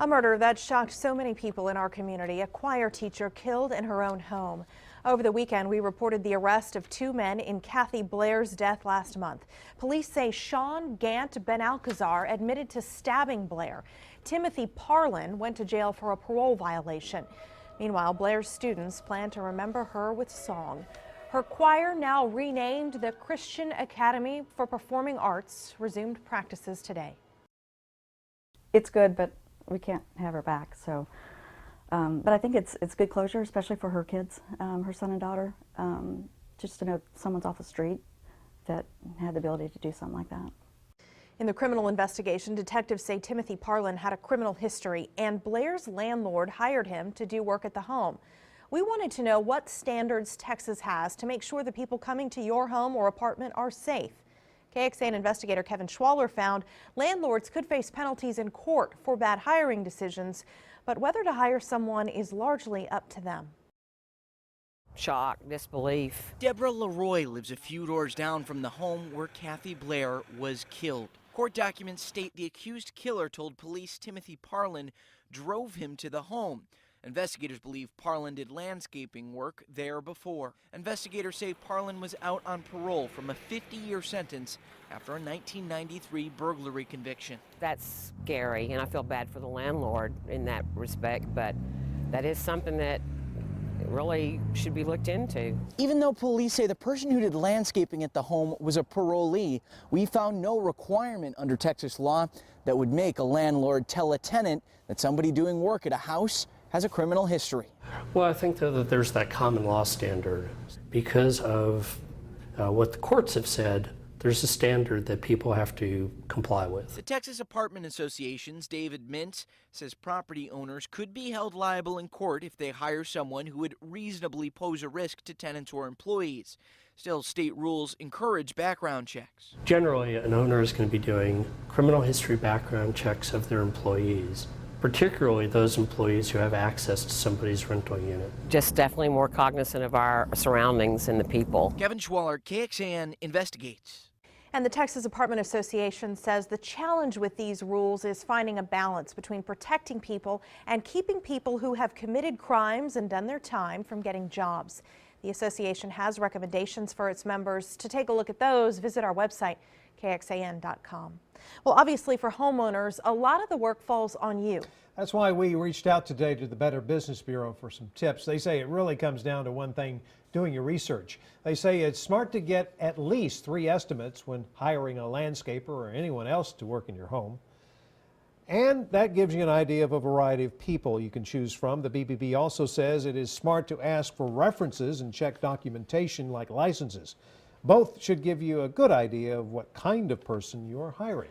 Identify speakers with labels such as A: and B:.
A: A murder that shocked so many people in our community. A choir teacher killed in her own home. Over the weekend, we reported the arrest of two men in Kathy Blair's death last month. Police say Sean Gant Ben-Alcazar admitted to stabbing Blair. Timothy Parlin went to jail for a parole violation. Meanwhile, Blair's students plan to remember her with song. Her choir, now renamed the Christian Academy for Performing Arts, resumed practices today.
B: It's good, but we can't have her back. So, but I think it's good closure, especially for her kids, her son and daughter, just to know someone's off the street that had the ability to do something like that.
A: In the criminal investigation, detectives say Timothy Parlin had a criminal history, and Blair's landlord hired him to do work at the home. We wanted to know what standards Texas has to make sure the people coming to your home or apartment are safe. KXAN investigator Kevin Schwaller found landlords could face penalties in court for bad hiring decisions, but whether to hire someone is largely up to them.
C: Shock, disbelief.
D: Deborah Leroy lives a few doors down from the home where Kathy Blair was killed. Court documents state the accused killer told police Timothy Parlin drove him to the home. Investigators believe Parlin did landscaping work there before. Investigators say Parlin was out on parole from a 50-year sentence after a 1993 burglary conviction.
C: That's scary, and I feel bad for the landlord in that respect, but that is something that really should be looked into.
D: Even though police say the person who did landscaping at the home was a parolee, we found no requirement under Texas law that would make a landlord tell a tenant that somebody doing work at a house has a criminal history.
E: Well, I think that there's that common law standard. Because of what the courts have said, there's a standard that people have to comply with.
D: The Texas Apartment Association's David Mintz says property owners could be held liable in court if they hire someone who would reasonably pose a risk to tenants or employees. Still, state rules encourage background checks.
E: Generally, an owner is going to be doing criminal history background checks of their employees, particularly those employees who have access to somebody's rental unit.
C: Just definitely more cognizant of our surroundings and the people.
D: Kevin Schwaller, KXAN investigates.
A: And the Texas Apartment Association says the challenge with these rules is finding a balance between protecting people and keeping people who have committed crimes and done their time from getting jobs. The association has recommendations for its members. To take a look at those, visit our website, KXAN.com. Well, obviously for homeowners, a lot of the work falls on you.
F: That's why we reached out today to the Better Business Bureau for some tips. They say it really comes down to one thing: doing your research. They say it's smart to get at least 3 estimates when hiring a landscaper or anyone else to work in your home. And that gives you an idea of a variety of people you can choose from. The BBB also says it is smart to ask for references and check documentation like licenses. Both should give you a good idea of what kind of person you are hiring.